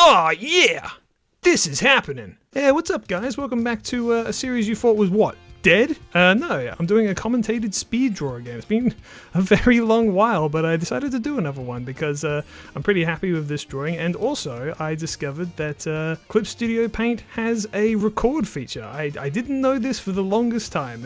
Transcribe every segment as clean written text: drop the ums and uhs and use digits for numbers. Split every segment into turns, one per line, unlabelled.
Oh, yeah! This is happening! Yeah, what's up, guys? Welcome back to a series you thought was what? Dead? No, I'm doing a commentated speed draw again. It's been a very long while, but I decided to do another one because I'm pretty happy with this drawing, and also I discovered that Clip Studio Paint has a record feature. I didn't know this for the longest time.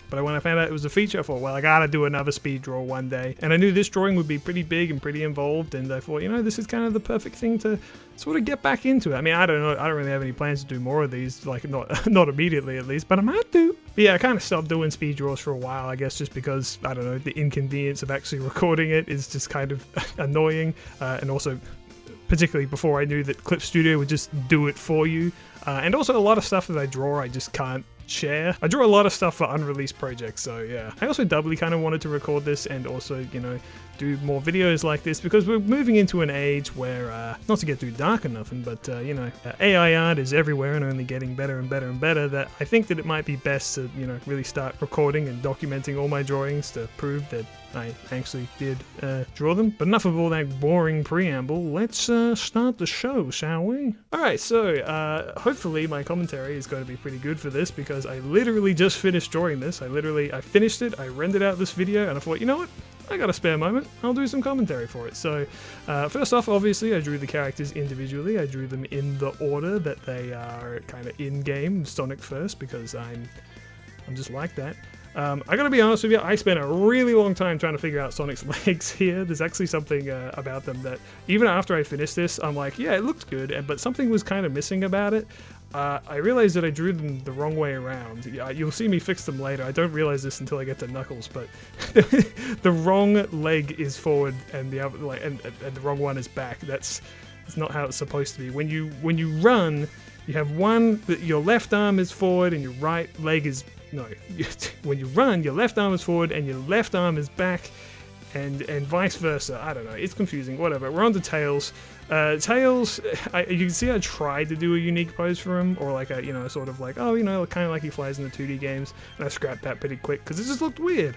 But when I found out it was a feature, I thought, well, I gotta do another speed draw one day. And I knew this drawing would be pretty big and pretty involved, and I thought, you know, this is kind of the perfect thing to sort of get back into it. I mean, I don't know, I don't really have any plans to do more of these, like not immediately at least, but I might do. But yeah, I kind of stopped doing speed draws for a while, I guess, just because, I don't know, the inconvenience of actually recording it is just kind of annoying, and also particularly before I knew that Clip Studio would just do it for you. And also a lot of stuff that I draw I just can't share. I draw a lot of stuff for unreleased projects, so yeah. I also doubly kind of wanted to record this and also, you know, do more videos like this because we're moving into an age where, not to get too dark or nothing, but, you know, AI art is everywhere and only getting better and better and better, that I think that it might be best to, you know, really start recording and documenting all my drawings to prove that I actually did draw them. But enough of all that boring preamble, let's start the show, shall we? Alright, so hopefully my commentary is going to be pretty good for this because I literally just finished drawing this. I finished it, I rendered out this video, and I thought, you know what? I got a spare moment, I'll do some commentary for it. So, first off, obviously, I drew the characters individually. I drew them in the order that they are kind of in-game, Sonic first, because I'm just like that. I gotta be honest with you, I spent a really long time trying to figure out Sonic's legs here. There's actually something about them that, even after I finished this, I'm like, yeah, it looked good, but something was kind of missing about it. I realized that I drew them the wrong way around. You'll see me fix them later. I don't realize this until I get to Knuckles, but the wrong leg is forward and the other, and the wrong one is back. That's not how it's supposed to be. When you run, you have your left arm is forward and your right leg is when you run, your left arm is forward and your left arm is back, and vice versa. I don't know. It's confusing. Whatever. We're on to Tails. Tails, you can see I tried to do a unique pose for him, or like a, you know, sort of like, oh, you know, kind of like he flies in the 2D games, and I scrapped that pretty quick because it just looked weird.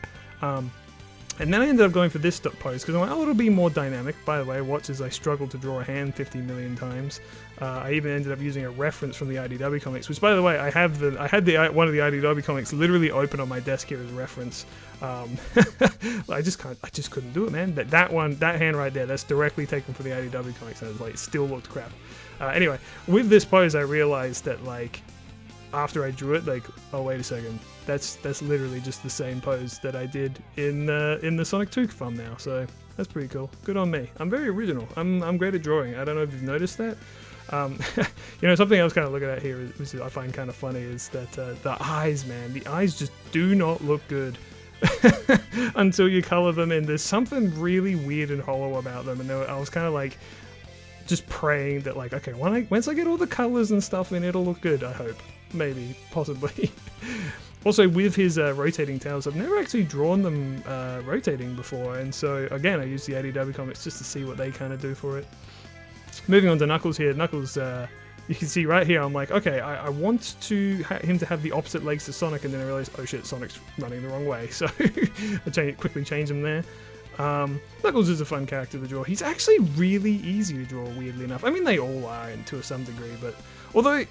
And then I ended up going for this pose because I'm like, oh, it'll be more dynamic. By the way, watch as I struggle to draw a hand 50 million times. I even ended up using a reference from the IDW comics, which, by the way, I had one of the IDW comics literally open on my desk here as a reference. I just couldn't do it, man. That hand right there, that's directly taken from the IDW comics, and it still looked crap. Anyway, with this pose, I realized that, like, after I drew it, like, oh, wait a second, that's literally just the same pose that I did in the Sonic 2 thumbnail, so that's pretty cool. Good on me. I'm very original. I'm great at drawing. I don't know if you've noticed that. You know, something I was kind of looking at here, which I find kind of funny, is that the eyes, man, the eyes just do not look good until you color them in. There's something really weird and hollow about them, and I was kind of like just praying that, like, okay, once I get all the colors and stuff in, it'll look good. I hope. Maybe, possibly. Also, with his rotating tails, I've never actually drawn them rotating before, and so again, I used the IDW comics just to see what they kind of do for it. Moving on to Knuckles here. Knuckles, you can see right here, I'm like, okay, I want him to have the opposite legs to Sonic, and then I realized, oh shit, Sonic's running the wrong way, so I quickly change him there. Knuckles is a fun character to draw. He's actually really easy to draw, weirdly enough. I mean, they all are to some degree, but although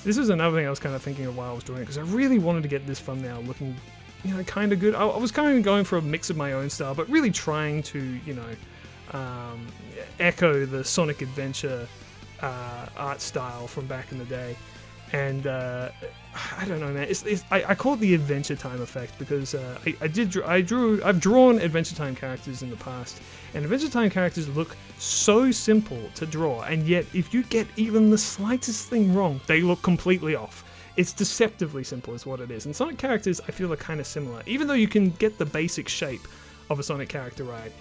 this is another thing I was kind of thinking of while I was drawing it, because I really wanted to get this thumbnail looking, you know, kind of good. I was kind of going for a mix of my own style, but really trying to, you know, echo the Sonic Adventure art style from back in the day. And I don't know, man. I call it the Adventure Time effect because I've drawn Adventure Time characters in the past, and Adventure Time characters look so simple to draw, and yet if you get even the slightest thing wrong, they look completely off. It's deceptively simple is what it is. And Sonic characters, I feel, are kind of similar, even though you can get the basic shape of a Sonic character right.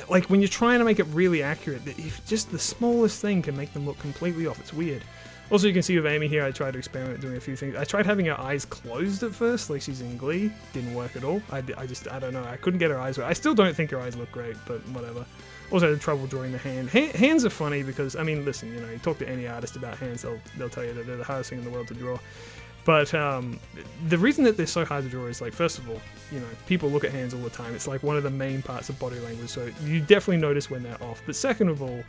Like when you're trying to make it really accurate, if just the smallest thing can make them look completely off, it's weird. Also, you can see with Amy here, I tried to experiment doing a few things. I tried having her eyes closed at first, like she's in Glee. Didn't work at all. I don't know. I couldn't get her eyes right. I still don't think her eyes look great, but whatever. Also, I had trouble drawing the hand. Hands are funny because, I mean, listen, you know, you talk to any artist about hands, they'll tell you that they're the hardest thing in the world to draw. But the reason that they're so hard to draw is, like, first of all, you know, people look at hands all the time. It's like one of the main parts of body language, so you definitely notice when they're off. But second of all,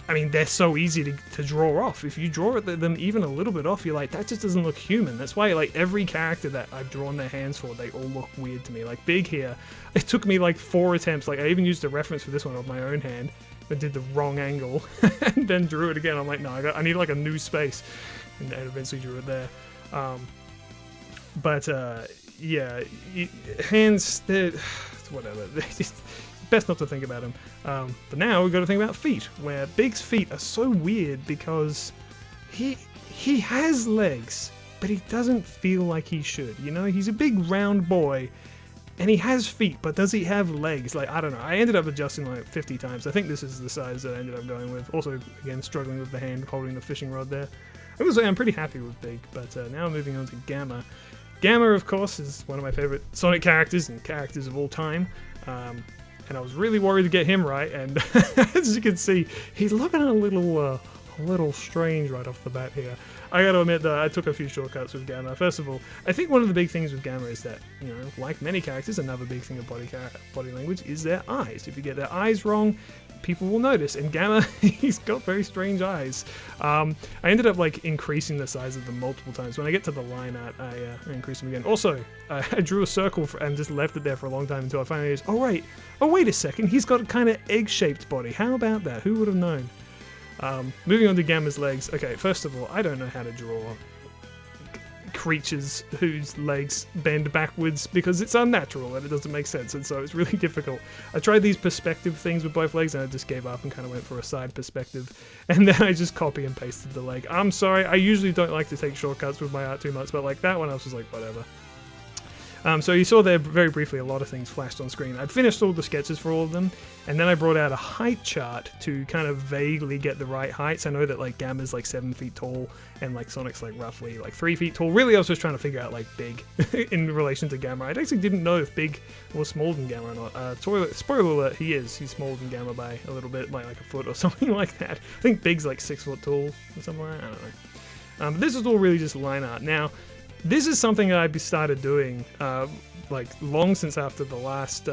I mean, they're so easy to draw off. If you draw them even a little bit off, you're like, that just doesn't look human. That's why, like, every character that I've drawn their hands for, they all look weird to me. Like, Big here, it took me like 4 attempts. Like, I even used a reference for this one of my own hand, but did the wrong angle, and then drew it again. I'm like, no, I need like a new space, and eventually drew it there. Yeah, hands, they're whatever. They just, best not to think about them. But now we've got to think about feet, where Big's feet are so weird because he has legs, but he doesn't feel like he should. You know, he's a big round boy, and he has feet, but does he have legs? Like, I don't know. I ended up adjusting like 50 times. I think this is the size that I ended up going with. Also, again, struggling with the hand holding the fishing rod there. I'm pretty happy with Big, but now moving on to Gamma. Gamma, of course, is one of my favorite Sonic characters and characters of all time. And I was really worried to get him right, and as you can see, he's looking a little strange right off the bat here. I gotta admit that I took a few shortcuts with Gamma. First of all, I think one of the big things with Gamma is that, you know, like many characters, another big thing of body language is their eyes. If you get their eyes wrong, people will notice. And Gamma, he's got very strange eyes. I ended up like increasing the size of them multiple times. When I get to the line art, I increase them again. Also, I drew a circle and just left it there for a long time until I finally realized, oh wait a second, he's got a kind of egg-shaped body. How about that? Who would have known? Moving on to Gamma's legs. Okay, first of all, I don't know how to draw creatures whose legs bend backwards because it's unnatural and it doesn't make sense, and so it's really difficult. I tried these perspective things with both legs and I just gave up and kind of went for a side perspective, and then I just copy and pasted the leg. I'm sorry, I usually don't like to take shortcuts with my art too much, but like that one I was just like, whatever. So you saw there very briefly a lot of things flashed on screen. I'd finished all the sketches for all of them, and then I brought out a height chart to kind of vaguely get the right heights. I know that like Gamma's like 7 feet tall, and like Sonic's like roughly like 3 feet tall. Really, I was just trying to figure out like Big in relation to Gamma. I actually didn't know if Big was smaller than Gamma or not. Spoiler alert, he is. He's smaller than Gamma by a little bit, by like a foot or something like that. I think Big's like 6 foot tall or something like that. I don't know. But this is all really just line art. Now, this is something that I started doing like long since after the last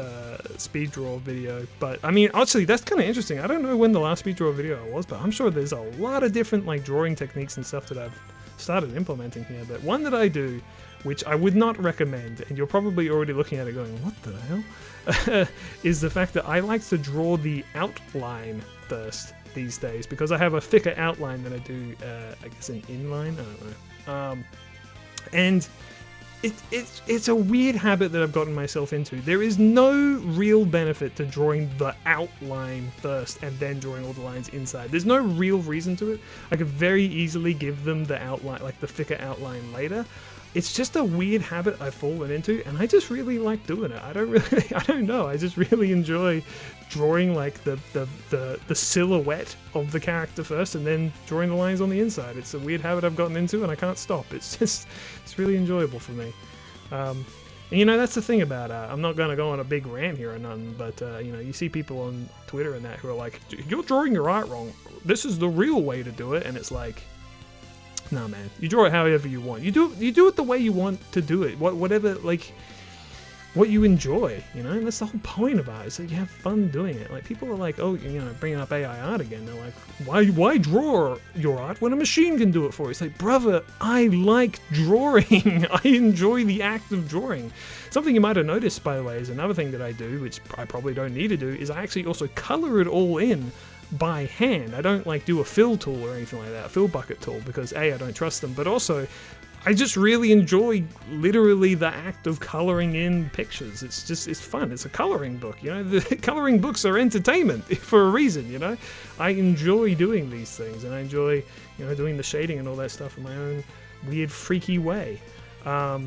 speed draw video. But I mean, actually, that's kind of interesting. I don't know when the last speed draw video was, but I'm sure there's a lot of different like drawing techniques and stuff that I've started implementing here. But one that I do, which I would not recommend, and you're probably already looking at it going, what the hell, is the fact that I like to draw the outline first these days, because I have a thicker outline than I do, I guess, an inline. I don't know. And it's a weird habit that I've gotten myself into. There is no real benefit to drawing the outline first and then drawing all the lines inside. There's no real reason to it. I could very easily give them the outline, like the thicker outline later. It's just a weird habit I've fallen into, and I just really like doing it. I don't know. I just really enjoy drawing like the silhouette of the character first, and then drawing the lines on the inside. It's a weird habit I've gotten into, and I can't stop. It's really enjoyable for me. And you know, that's the thing about I'm not gonna go on a big rant here or nothing, but you know, you see people on Twitter and that who are like, "You're drawing your art wrong. This is the real way to do it," and it's like, nah, man. You draw it however you want. You do it the way you want to do it. Whatever, like, what you enjoy, you know? And that's the whole point about it, so you have fun doing it. Like, people are like, oh, you know, bringing up AI art again. They're like, why draw your art when a machine can do it for you? It's like, brother, I like drawing. I enjoy the act of drawing. Something you might have noticed, by the way, is another thing that I do, which I probably don't need to do, is I actually also color it all in by hand. I don't like do a fill tool or anything like that, a fill bucket tool, because A, I don't trust them, but also I just really enjoy literally the act of coloring in pictures. It's fun. It's a coloring book, you know. The coloring books are entertainment for a reason, you know. I enjoy doing these things, and I enjoy, you know, doing the shading and all that stuff in my own weird, freaky way. Yeah,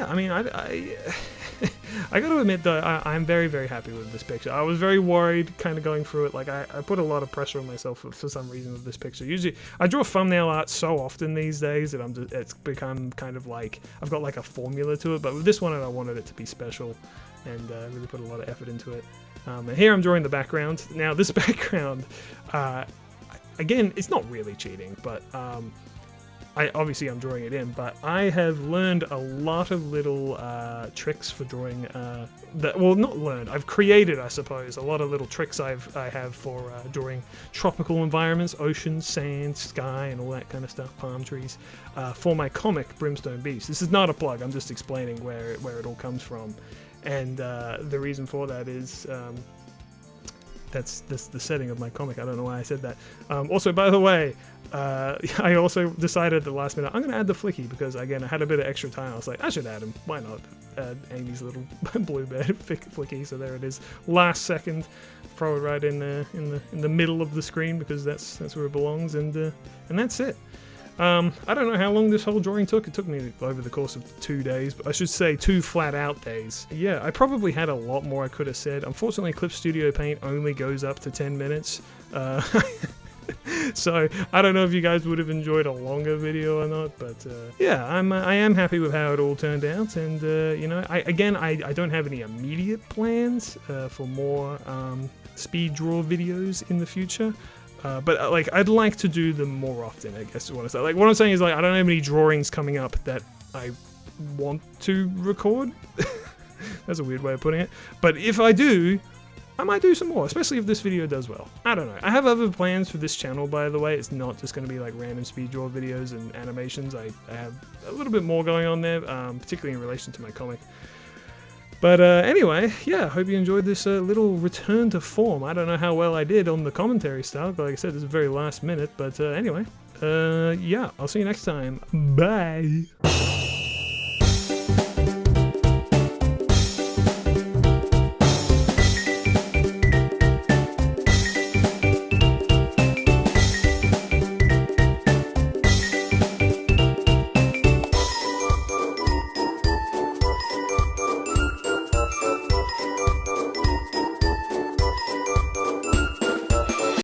I mean, I gotta admit though, I'm very, very happy with this picture. I was very worried kind of going through it. Like, I put a lot of pressure on myself for some reason with this picture. Usually, I draw thumbnail art so often these days that it's become kind of like, I've got like a formula to it, but with this one I wanted it to be special, and really put a lot of effort into it. And here I'm drawing the background. Now, this background, again, it's not really cheating, but obviously I'm drawing it in, but I have learned a lot of little tricks for drawing. Well, not learned. I've created, I suppose, a lot of little tricks I have for drawing tropical environments, oceans, sand, sky, and all that kind of stuff, palm trees, for my comic Brimstone Beast. This is not a plug. I'm just explaining where it all comes from, and the reason for that is. That's the setting of my comic. I don't know why I said that. Also, by the way, I also decided at the last minute, I'm going to add the Flicky because, again, I had a bit of extra time. I was like, I should add him. Why not? Add Amy's little blue bear Flicky. So there it is. Last second, throw it right in the middle of the screen because that's where it belongs, and that's it. I don't know how long this whole drawing took. It took me over the course of 2 days, but I should say 2 flat-out days. Yeah, I probably had a lot more I could have said. Unfortunately, Clip Studio Paint only goes up to 10 minutes. So I don't know if you guys would have enjoyed a longer video or not, but yeah, I am happy with how it all turned out, and you know, I don't have any immediate plans for more speed draw videos in the future. But like, I'd like to do them more often, I guess is what I say. Like, what I'm saying is, like, I don't have any drawings coming up that I want to record. That's a weird way of putting it. But if I do, I might do some more, especially if this video does well. I don't know. I have other plans for this channel, by the way. It's not just going to be like random speed draw videos and animations. I have a little bit more going on there, particularly in relation to my comic. But anyway, yeah, I hope you enjoyed this little return to form. I don't know how well I did on the commentary style. Like I said, this is very last minute. But anyway, yeah, I'll see you next time. Bye.